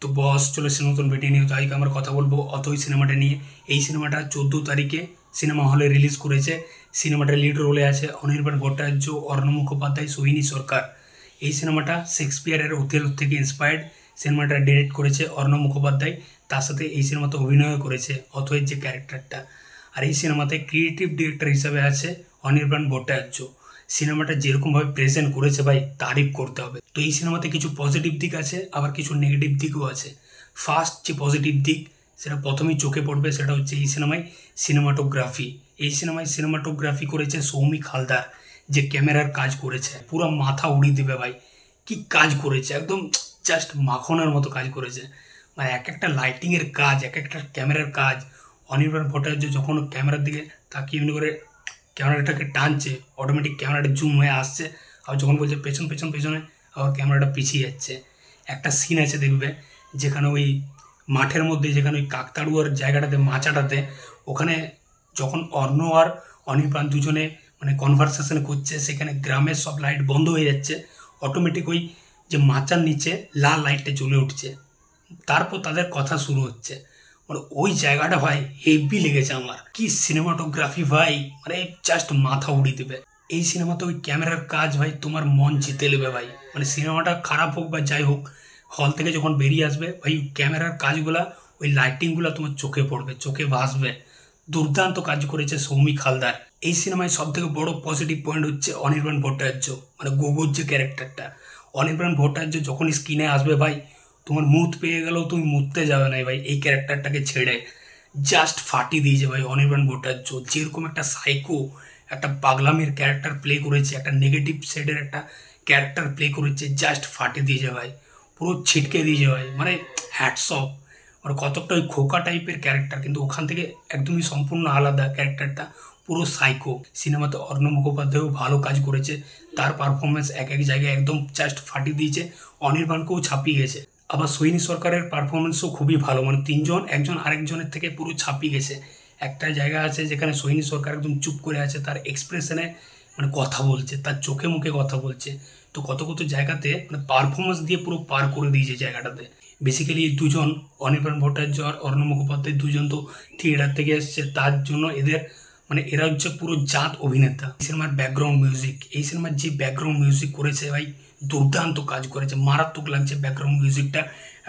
তো বস চলে এসেছে নতুন ভিডিও নিয়ে। তো আজকে আমরা কথা বলবো অথৈ সিনেমাটা নিয়ে। এই সিনেমাটা 14 তারিখে সিনেমা হলে রিলিজ করেছে। সিনেমাটার লিড রোলে আছে অনির্বাণ ভট্টাচার্য, অর্ণব মুখোপাধ্যায়, সোহিনী সরকার। এই সিনেমাটা শেক্সপিয়ারের ওথেলো থেকে ইন্সপায়ার্ড। সিনেমাটা ডিরেক্ট করেছে অর্ণব মুখোপাধ্যায়, তার সাথে এই সিনেমাতে অভিনয় করেছে অথৈর যে ক্যারেক্টারটা। আর এই সিনেমাতে ক্রিয়েটিভ ডিরেক্টর হিসাবে আছে অনির্বাণ ভট্টাচার্য। সিনেমাটা যেরকমভাবে প্রেজেন্ট করেছে ভাই, তারিফ করতে হবে। তো এই সিনেমাতে কিছু পজিটিভ দিক আছে, আবার কিছু নেগেটিভ দিকও আছে। ফার্স্ট যে পজিটিভ দিক সেটা প্রথমেই চোখে পড়বে, সেটা হচ্ছে এই সিনেমায় সিনেমাটোগ্রাফি। এই সিনেমায় সিনেমাটোগ্রাফি করেছে সৌমিক হালদার, যে ক্যামেরার কাজ করেছে পুরো মাথা উড়িয়ে দেবে ভাই। কি কাজ করেছে, একদম জাস্ট মাখনের মতো কাজ করেছে। মানে এক একটা লাইটিংয়ের কাজ, এক একটা ক্যামেরার কাজ। অনির্বাণ ভট্টাচার্য যখন ক্যামেরার দিকে তাকিয়ে এমনি করে ক্যামেরাটাকে টানছে, অটোমেটিক ক্যামেরাটা জুম হয়ে আসছে। আর যখন বলছে পেছন পেছন পেছনে, আবার ক্যামেরাটা পিছিয়ে যাচ্ছে। একটা সিন আছে দেখবে, যেখানে ওই মাঠের মধ্যে, যেখানে ওই কাকতাড়ুয়ার জায়গাটাতে, মাচাটাতে, ওখানে যখন অর্ণ আর অনির্বাণ দুজনে মানে কনভারসেশন করছে, সেখানে গ্রামের সব লাইট বন্ধ হয়ে যাচ্ছে। অটোমেটিক ওই যে মাচার নিচে লাল লাইটটা জ্বলে উঠছে, তারপর তাদের কথা শুরু হচ্ছে। মানে ওই জায়গাটা ভাই হেভি লেগেছে আমার। কি সিনেমাটোগ্রাফি ভাই, মানে জাস্ট মাথা উড়িয়ে দেবে। এই সিনেমাতে ওই ক্যামেরার কাজ ভাই তোমার মন জিতে নেবে ভাই। মানে সিনেমাটা খারাপ হোক বা যাই হোক, হল থেকে যখন বেরিয়ে আসবে ভাই, ক্যামেরার কাজগুলা, ওই লাইটিংগুলা তোমার চোখে পড়বে, চোখে ভাসবে। দুর্দান্ত কাজ করেছে সৌমিক হালদার। এই সিনেমায় সব থেকে বড় পজিটিভ পয়েন্ট হচ্ছে অনির্বাণ ভট্টাচার্য, মানে গোগোর যে ক্যারেক্টারটা। অনির্বাণ ভট্টাচার্য যখন স্ক্রিনে আসবে ভাই, তোমার মুত পেয়ে গেলেও তুমি মুততে যাবে না ভাই। এই ক্যারেক্টারটাকে ছেড়ে জাস্ট ফাটিয়ে দিয়েছে ভাই অনির্বাণ ভট্টাচার্য। যেরকম একটা সাইকো, একটা পাগলামের ক্যারেক্টার প্লে করেছে, একটা নেগেটিভ সাইডের একটা ক্যারেক্টার প্লে করেছে, জাস্ট ফাটিয়ে দিয়েছে ভাই, পুরো ছিটকে দিয়েছে ভাই। মানে হ্যাটস অফ। মানে কতকটা ওই খোকা টাইপের ক্যারেক্টার, কিন্তু ওখান থেকে একদমই সম্পূর্ণ আলাদা ক্যারেক্টারটা, পুরো সাইকো। সিনেমাতে অর্ণব মুখোপাধ্যায়ও ভালো কাজ করেছে, তার পারফরমেন্স এক এক জায়গায় একদম জাস্ট ফাটিয়ে দিয়েছে, অনির্বাণকেও ছাপিয়ে গেছে। আবার সোহিনী সরকারের পারফরমেন্সও খুবই ভালো, মানে তিনজন একজন আরেকজনের থেকে পুরো ছাপিয়ে গেছে। একটা জায়গা আছে যেখানে সোহিনী সরকার একদম চুপ করে আছে, তার এক্সপ্রেশনে মানে কথা বলছে, তার চোখে মুখে কথা বলছে। তো কত কত জায়গাতে মানে পারফরমেন্স দিয়ে পুরো পার করে দিয়েছে জায়গাটাতে। বেসিক্যালি এই দুজন, অনির্বাণ ভট্টাচার্য আর অর্ণব মুখোপাধ্যায়, দুজন তো থিয়েটার থেকে এসছে, তার জন্য এদের মানে এরা হচ্ছে পুরো জাত অভিনেতা। এই সিনেমার ব্যাকগ্রাউন্ড মিউজিক, এই সিনেমার যে ব্যাকগ্রাউন্ড মিউজিক করেছে ভাই, দুর্দান্ত কাজ করেছে, মারাত্মক লাগছে ব্যাকগ্রাউন্ড মিউজিকটা।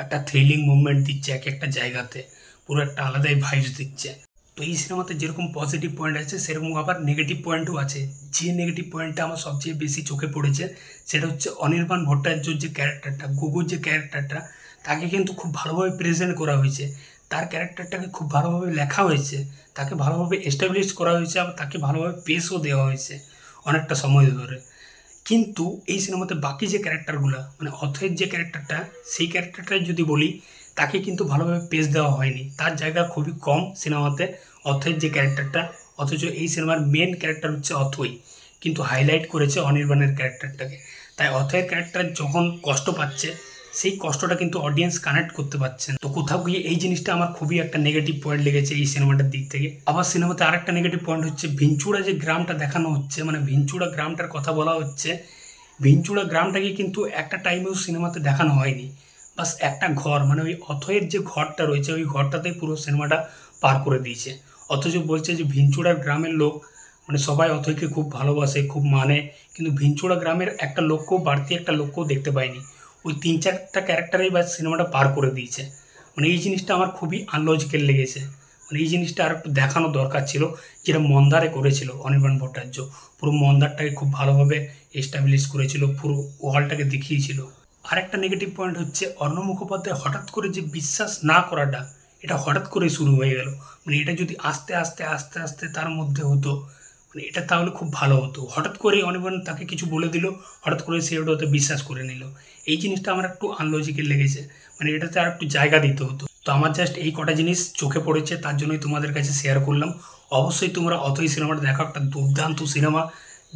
একটা থ্রিলিং মুভমেন্ট দিচ্ছে এক একটা জায়গাতে, পুরো একটা আলাদাই ভাইবস দিচ্ছে। তো এই সিনেমাতে যেরকম পজিটিভ পয়েন্ট আছে, সেরকম আবার নেগেটিভ পয়েন্টও আছে। যে নেগেটিভ পয়েন্টটা আমার সবচেয়ে বেশি চোখে পড়েছে, সেটা হচ্ছে অনির্বাণ ভট্টাচার্যর যে ক্যারেক্টারটা, গুগুর যে ক্যারেক্টারটা, তাকে কিন্তু খুব ভালোভাবে প্রেজেন্ট করা হয়েছে। তার ক্যারেক্টারটাকে খুব ভালোভাবে লেখা হয়েছে, তাকে ভালোভাবে এস্টাবলিশ করা হয়েছে, আবার তাকে ভালোভাবে পেশও দেওয়া হয়েছে অনেকটা সময় ধরে। কিন্তু এই সিনেমাতে বাকি যে ক্যারেক্টারগুলো, মানে অথয়ের যে ক্যারেক্টারটা, সেই ক্যারেক্টারটাই যদি বলি, তাকে কিন্তু ভালোভাবে পেশ দেওয়া হয়নি, তার জায়গা খুবই কম সিনেমাতে অথয়ের যে ক্যারেক্টারটা। অথচ এই সিনেমার মেন ক্যারেক্টার হচ্ছে অথৈ, কিন্তু হাইলাইট করেছে অনির্বাণের ক্যারেক্টারটাকে। তাই অথয়ের ক্যারেক্টার যখন কষ্ট পাচ্ছে, সেই কষ্টটা কিন্তু অডিয়েন্স কানেক্ট করতে পারছে না। তো কোথাও গিয়ে এই জিনিসটা আমার খুবই একটা নেগেটিভ পয়েন্ট লেগেছে এই সিনেমাটার দিক থেকে। আবার সিনেমাতে আরেকটা নেগেটিভ পয়েন্ট হচ্ছে ভিঞ্চুড়া যে গ্রামটা দেখানো হচ্ছে, মানে ভিঞ্চুড়া গ্রামটার কথা বলা হচ্ছে। ভিঞ্চুড়া গ্রামটাকে কিন্তু একটা টাইমেও সিনেমাতে দেখানো হয়নি। বাস একটা ঘর, মানে ওই অথয়ের যে ঘরটা রয়েছে, ওই ঘরটাতেই পুরো সিনেমাটা পার করে দিয়েছে। অথচ বলছে যে ভিঞ্চুড়ার গ্রামের লোক মানে সবাই অথয়কে খুব ভালোবাসে, খুব মানে, কিন্তু ভিঞ্চুড়া গ্রামের একটা লোককেও, বাড়তি একটা লোককেও দেখতে পায়নি। ওই 3-4টা ক্যারেক্টারেই বা সিনেমাটা পার করে দিয়েছে। মানে এই জিনিসটা আমার খুবই আনলজিক্যাল লেগেছে। মানে এই জিনিসটা আর একটু দেখানো দরকার ছিল, যেটা মন্দারে করেছিল অনির্বাণ ভট্টাচার্য। পুরো মন্দারটাকে খুব ভালোভাবে এস্টাবলিশ করেছিল, পুরো ওয়ার্ল্ডটাকে দেখিয়েছিল। আর একটা নেগেটিভ পয়েন্ট হচ্ছে অর্ণব মুখোপাধ্যায় হঠাৎ করে যে বিশ্বাস না করাটা, এটা হঠাৎ করে শুরু হয়ে গেল। মানে এটা যদি আস্তে আস্তে আস্তে আস্তে তার মধ্যে হতো, মানে এটা তাহলে খুব ভালো হতো। হঠাৎ করে অনির্বাণ তাকে কিছু বলে দিল, হঠাৎ করে সে ওটাতে বিশ্বাস করে নিল। এই জিনিসটা আমার একটু আনলজিক্যাল লেগেছে, মানে এটাতে আর একটু জায়গা দিতে হতো। তো আমার জাস্ট এই কটা জিনিস চোখে পড়েছে, তার জন্যই তোমাদের কাছে শেয়ার করলাম। অবশ্যই তোমরা অথৈ সিনেমাটা দেখো, একটা দুর্দান্ত সিনেমা,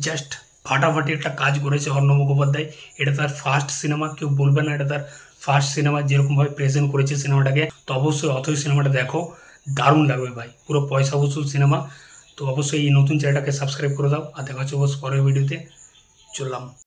জাস্ট ফাটাফাটি একটা কাজ করেছে অর্ণব মুখোপাধ্যায়। এটা তার ফার্স্ট সিনেমা, কেউ বলবে না এটা তার ফার্স্ট সিনেমা। যেরকমভাবে প্রেজেন্ট করেছে সিনেমাটাকে, তো অবশ্যই অথৈ সিনেমাটা দেখো, দারুণ লাগবে ভাই, পুরো পয়সা বসুল সিনেমা। তো অবশ্যই এই নতুন চ্যানেলটাকে সাবস্ক্রাইব করে দাও, আর দেখা হচ্ছে পরের ভিডিওতে। চললাম।